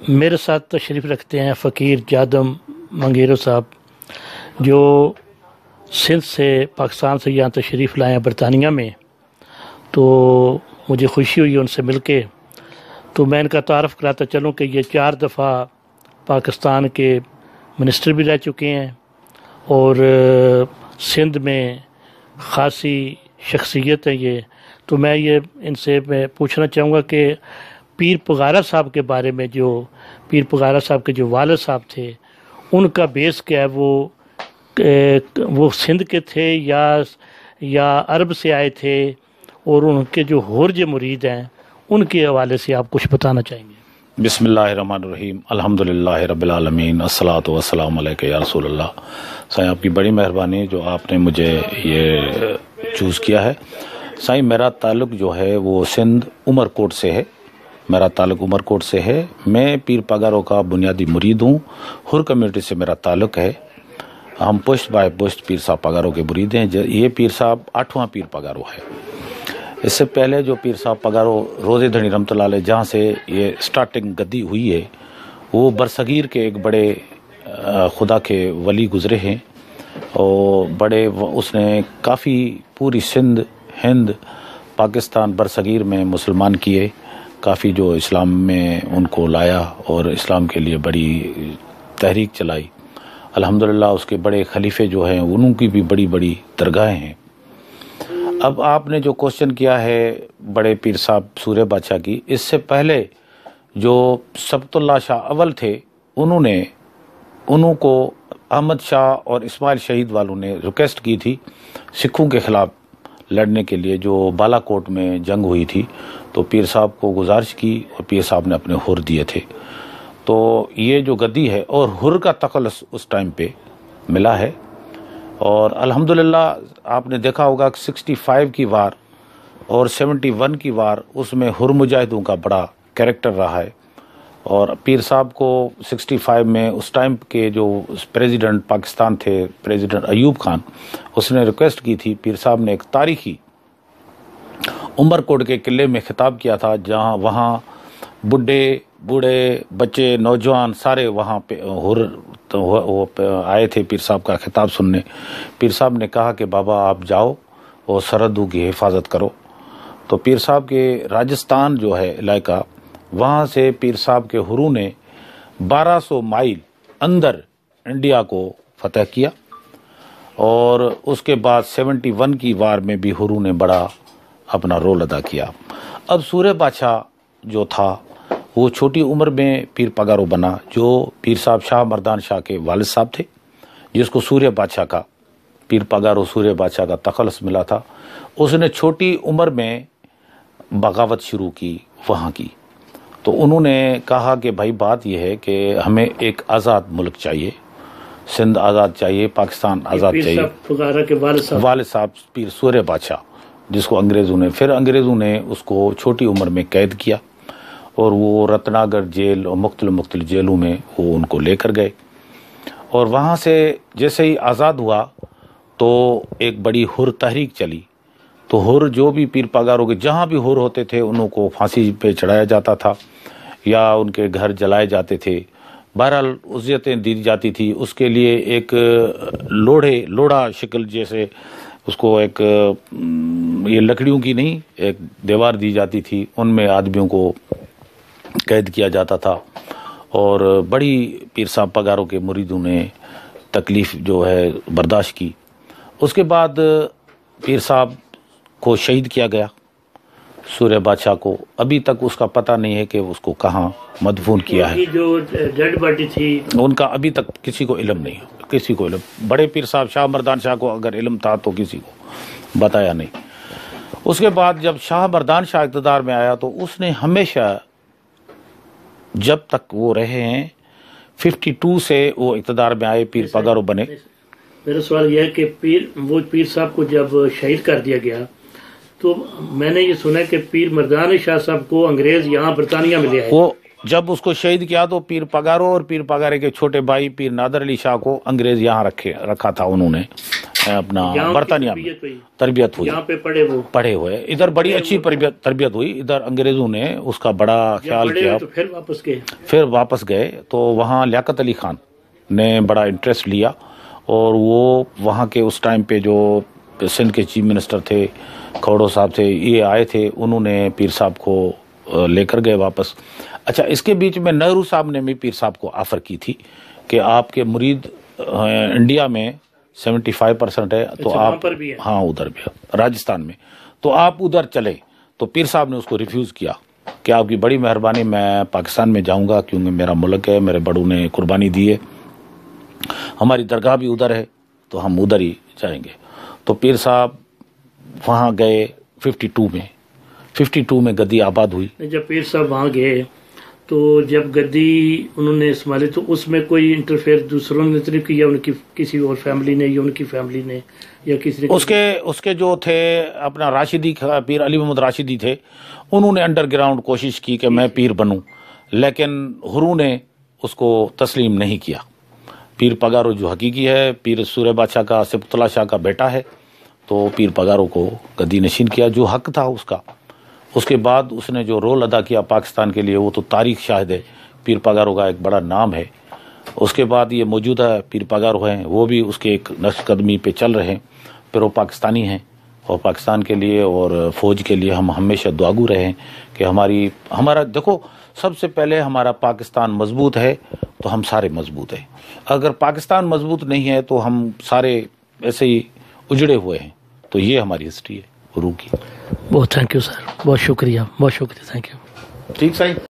میرے ساتھ تشریف رکھتے ہیں فقیر جادم منگیرو صاحب، جو سندھ سے پاکستان سے یہاں تشریف لائے ہیں برطانیہ میں۔ تو مجھے خوشی ہوئی ان سے مل کے، تو میں ان کا تعارف کراتا چلوں کہ یہ 4 دفعہ پاکستان کے منسٹر بھی رہ چکے ہیں اور سندھ میں خاصی شخصیت ہے یہ۔ تو میں ان سے پوچھنا چاہوں گا کہ پیر پگارا صاحب کے بارے میں، جو پیر پگارا صاحب کے جو والد صاحب تھے، ان کا بیس کیا ہے؟ وہ سندھ کے تھے یا عرب سے آئے تھے؟ اور ان کے جو ہورج مرید ہیں ان کے حوالے سے آپ کچھ بتانا چاہیں گے؟ بسم اللہ الرحمن الرحیم، الحمدللہ رب العالمین، الصلاۃ والسلام علیک یا رسول اللہ۔ سائیں آپ کی بڑی مہربانی جو آپ نے مجھے یہ چوز کیا ہے۔ سائیں میرا تعلق جو ہے وہ سندھ عمر کوٹ سے ہے، میرا تعلق عمر کوٹ سے ہے۔ میں پیر پگاروں کا بنیادی مرید ہوں، ہر کمیونٹی سے میرا تعلق ہے۔ ہم پشت بائے پشت پیر صاحب پگاروں کے مرید ہیں۔ یہ پیر صاحب 8واں پیر پگاروں ہے۔ اس سے پہلے جو پیر صاحب پگاروں روزے دھنی رحمۃ اللہ علیہ جہاں سے یہ سٹارٹنگ گدی ہوئی ہے، وہ برصغیر کے ایک بڑے خدا کے ولی گزرے ہیں، اور بڑے اس نے کافی پوری سندھ، ہند، پاکستان برصغیر میں مسلمان کیے، کافی جو اسلام میں ان کو لایا اور اسلام کے لیے بڑی تحریک چلائی۔ الحمدللہ اس کے بڑے خلیفے جو ہیں ان کی بھی بڑی بڑی درگاہیں ہیں۔ اب آپ نے جو کوشچن کیا ہے بڑے پیر صاحب سورہ بادشاہ کی، اس سے پہلے جو سبت اللہ شاہ اول تھے، انہوں کو احمد شاہ اور اسماعیل شہید والوں نے ریکویسٹ کی تھی سکھوں کے خلاف لڑنے کے لیے، جو بالا کوٹ میں جنگ ہوئی تھی، تو پیر صاحب کو گزارش کی اور پیر صاحب نے اپنے حر دیے تھے۔ تو یہ جو گدی ہے اور حر کا تخلص اس ٹائم پہ ملا ہے، اور الحمدللہ آپ نے دیکھا ہوگا کہ 65 کی وار اور 71 کی وار، اس میں حر مجاہدوں کا بڑا کریکٹر رہا ہے۔ اور پیر صاحب کو 65 میں اس ٹائم کے جو پریزیڈنٹ پاکستان تھے، پریزیڈنٹ ایوب خان، اس نے ریکویسٹ کی تھی، پیر صاحب نے ایک تاریخی عمر کوٹ کے قلعے میں خطاب کیا تھا، جہاں وہاں بوڑھے بچے نوجوان سارے وہاں پہ آئے تھے پیر صاحب کا خطاب سننے۔ پیر صاحب نے کہا کہ بابا آپ جاؤ اور سرحدوں کی حفاظت کرو۔ تو پیر صاحب کے راجستھان جو ہے علاقہ، وہاں سے پیر صاحب کے حروں نے 1200 مائل اندر انڈیا کو فتح کیا، اور اس کے بعد 71 کی وار میں بھی حروں نے بڑا اپنا رول ادا کیا۔ اب سورہ بادشاہ جو تھا وہ چھوٹی عمر میں پیر پگاروں بنا، جو پیر صاحب شاہ مردان شاہ کے والد صاحب تھے، جس کو سورہ بادشاہ کا، پیر پگاروں سورہ بادشاہ کا تخلص ملا تھا۔ اس نے چھوٹی عمر میں بغاوت شروع کی وہاں کی۔ تو انہوں نے کہا کہ بھائی بات یہ ہے کہ ہمیں ایک آزاد ملک چاہیے، سندھ آزاد چاہیے، پاکستان آزاد چاہیے۔ والد صاحب پیر سورہ بادشاہ، جس کو انگریزوں نے اس کو چھوٹی عمر میں قید کیا، اور وہ رتناگر جیل اور مختلف جیلوں میں وہ ان کو لے کر گئے۔ اور وہاں سے جیسے ہی آزاد ہوا تو ایک بڑی حر تحریک چلی۔ تو حر جو بھی پیر پگاروں کے جہاں بھی حر ہوتے تھے، انہوں کو پھانسی پہ چڑھایا جاتا تھا یا ان کے گھر جلائے جاتے تھے، بہرحال اذیتیں دی جاتی تھی۔ اس کے لیے ایک لوڑا شکل جیسے اس کو ایک یہ لکڑیوں کی نہیں، ایک دیوار دی جاتی تھی، ان میں آدمیوں کو قید کیا جاتا تھا، اور بڑی پیر صاحب پگاروں کے مریدوں نے تکلیف جو ہے برداشت کی۔ اس کے بعد پیر صاحب کو شہید کیا گیا، سورہ بادشاہ کو۔ ابھی تک اس کا پتہ نہیں ہے کہ اس کو کہاں مدفون کیا ہے، جو ڈیڈ باڈی تھی ان کا ابھی تک کسی کو علم نہیں، کسی کو علم۔ بڑے پیر صاحب شاہ مردان شاہ کو اگر علم تھا تو کسی کو بتایا نہیں۔ اس کے بعد جب شاہ مردان شاہ اقتدار میں آیا تو اس نے ہمیشہ، جب تک وہ رہے ہیں 52 سے وہ اقتدار میں آئے، پیر پگاروں بنے۔ میرا سوال یہ ہے کہ وہ پیر صاحب کو جب شہید کر دیا گیا تو میں نے یہ سنا کہ پیر مردان شاہ صاحب کو انگریز یہاں برطانیہ میں لے آئے۔ وہ جب اس کو شہید کیا تو پیر پگاروں اور پیر پگارے کے چھوٹے بھائی پیر نادر علی شاہ کو انگریز یہاں رکھا تھا انہوں نے، اپنا برطانیہ میں تربیت ہوئی, یہاں پہ پڑھے ہوئے. ادھر بڑی اچھی تربیت ہوئی. ادھر انگریزوں نے اس کا بڑا خیال کیا, پھر واپس گئے. تو وہاں لیاقت علی خان نے بڑا انٹرسٹ لیا, اور وہ وہاں کے اس ٹائم پہ جو سندھ کے چیف منسٹر تھے کھوڑو صاحب تھے, یہ آئے تھے, انہوں نے پیر صاحب کو لے کر گئے واپس. اچھا, اس کے بیچ میں نہرو صاحب نے بھی پیر صاحب کو آفر کی تھی کہ آپ کے مرید انڈیا میں 75% ہے, تو آپ, ہاں ادھر بھی راجستھان میں, تو آپ ادھر چلے. تو پیر صاحب نے اس کو ریفیوز کیا کہ آپ کی بڑی مہربانی, میں پاکستان میں جاؤں گا کیونکہ میرا ملک ہے, میرے بڑوں نے قربانی دی ہے, ہماری درگاہ بھی ادھر ہے, تو ہم ادھر ہی جائیں گے. تو پیر صاحب وہاں گئے 52 میں گدی آباد ہوئی. جب پیر صاحب وہاں گئے تو جب گدی انہوں نے سنبھالی تو اس میں کوئی انٹرفیئر دوسروں نے نہیں کیا, ان کی کسی اور فیملی نے یا ان کی فیملی نے یا کسی نے؟ اس کے جو تھے اپنا راشدی, پیر علی محمد راشدی تھے, انہوں نے انڈر گراؤنڈ کوشش کی کہ میں پیر بنوں, لیکن ہرو نے اس کو تسلیم نہیں کیا. پیر پگارو جو حقیقی ہے, پیر سورہ بادشاہ کا, صفت اللہ شاہ کا بیٹا ہے, تو پیر پگارو کو گدی نشین کیا, جو حق تھا اس کا. اس کے بعد اس نے جو رول ادا کیا پاکستان کے لیے, وہ تو تاریخ شاہد ہے. پیر پگارو کا ایک بڑا نام ہے. اس کے بعد یہ موجودہ پیر پگارو ہیں, وہ بھی اس کے ایک نقش قدمی پہ چل رہے ہیں, پھر وہ پاکستانی ہیں, اور پاکستان کے لیے اور فوج کے لیے ہم ہمیشہ دعاگو رہے ہیں کہ ہمارا دیکھو, سب سے پہلے ہمارا پاکستان مضبوط ہے تو ہم سارے مضبوط ہیں. اگر پاکستان مضبوط نہیں ہے تو ہم سارے ایسے ہی اجڑے ہوئے ہیں. تو یہ ہماری ہسٹری ہے روح کی. بہت تھینک یو سر, بہت شکریہ, بہت شکریہ, تھینک یو. ٹھیک صحیح.